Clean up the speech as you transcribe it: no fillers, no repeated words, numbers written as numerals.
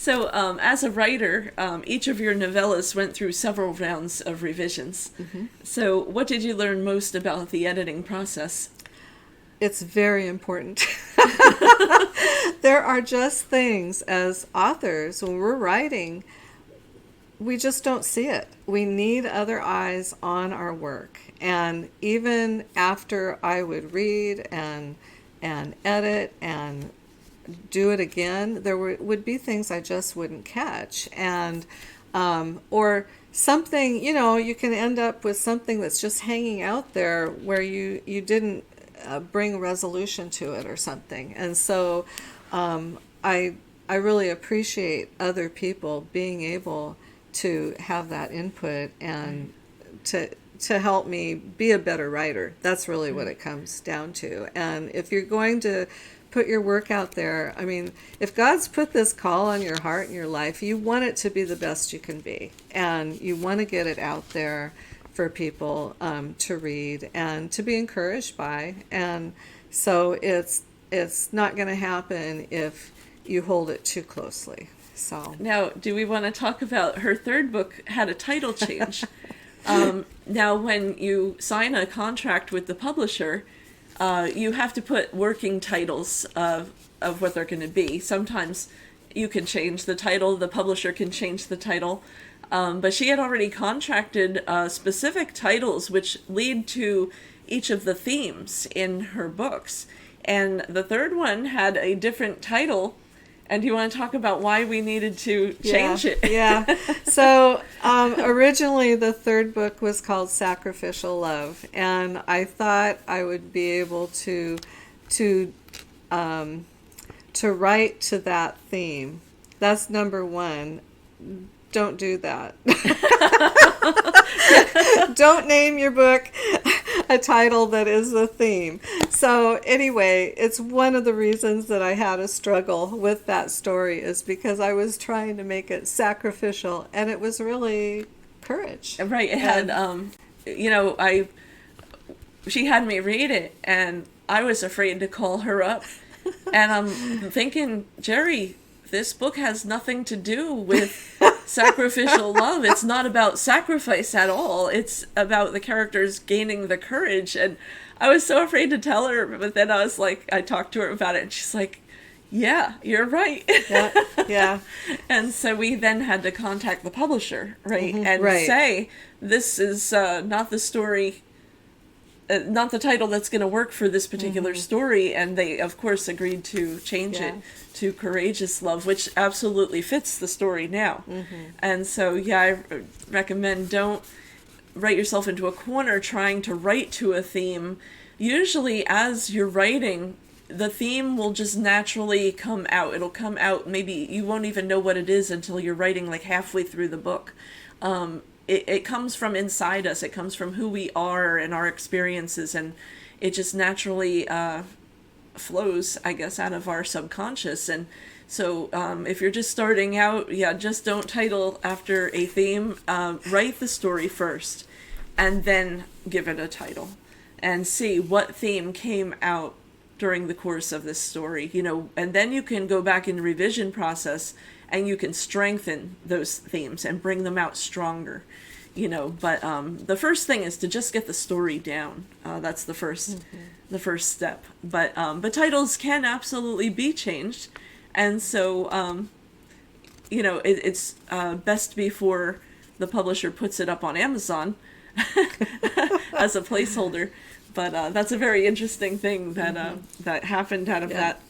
So, as a writer, each of your novellas went through several rounds of revisions. So, what did you learn most about the editing process? It's very important. There are just things as authors, when we're writing, we just don't see it. We need other eyes on our work. And even after I would read and edit and do it again, there would be things I just wouldn't catch. And or something, you can end up with something that's just hanging out there where you didn't bring resolution to it or something. And so I really appreciate other people being able to have that input and to help me be a better writer. That's really what it comes down to. And if you're going to put your work out there, I mean, if God's put this call on your heart and your life, you want it to be the best you can be. And you want to get it out there for people to read and to be encouraged by. And so it's not going to happen if you hold it too closely. So now, do we want to talk about her third book had a title change? Now, when you sign a contract with the publisher, you have to put working titles of what they're going to be. Sometimes you can change the title, the publisher can change the title, but she had already contracted specific titles which lead to each of the themes in her books. And the third one had a different title. And do you want to talk about why we needed to change it? Yeah. So originally the third book was called Sacrificial Love, and I thought I would be able to write to that theme. That's number one. Don't do that. Don't name your book a title that is the theme. So anyway, it's one of the reasons that I had a struggle with that story is because I was trying to make it sacrificial, and it was really courage. Right. It had, she had me read it, and I was afraid to call her up. And I'm thinking, Jeri, this book has nothing to do with sacrificial love. It's not about sacrifice at all. It's about the characters gaining the courage. And I was so afraid to tell her, but then I was like, I talked to her about it, and she's like, yeah, you're right. Yeah. And so we then had to contact the publisher, right? And say, this is not the story, not the title that's going to work for this particular story. And they, of course, agreed to change it to Courageous Love, which absolutely fits the story now. And so, I recommend don't write yourself into a corner trying to write to a theme. Usually, as you're writing, the theme will just naturally come out. It'll come out, maybe you won't even know what it is until you're writing like halfway through the book. It comes from inside us. It comes from who we are and our experiences, and it just naturally flows, I guess, out of our subconscious. And so if you're just starting out, just don't title after a theme. Write the story first and then give it a title and see what theme came out during the course of this story, and then you can go back in the revision process and you can strengthen those themes and bring them out stronger, but the first thing is to just get the story down. That's the first step. But titles can absolutely be changed. And so, it's best before the publisher puts it up on Amazon as a placeholder. But that's a very interesting thing that that happened out of that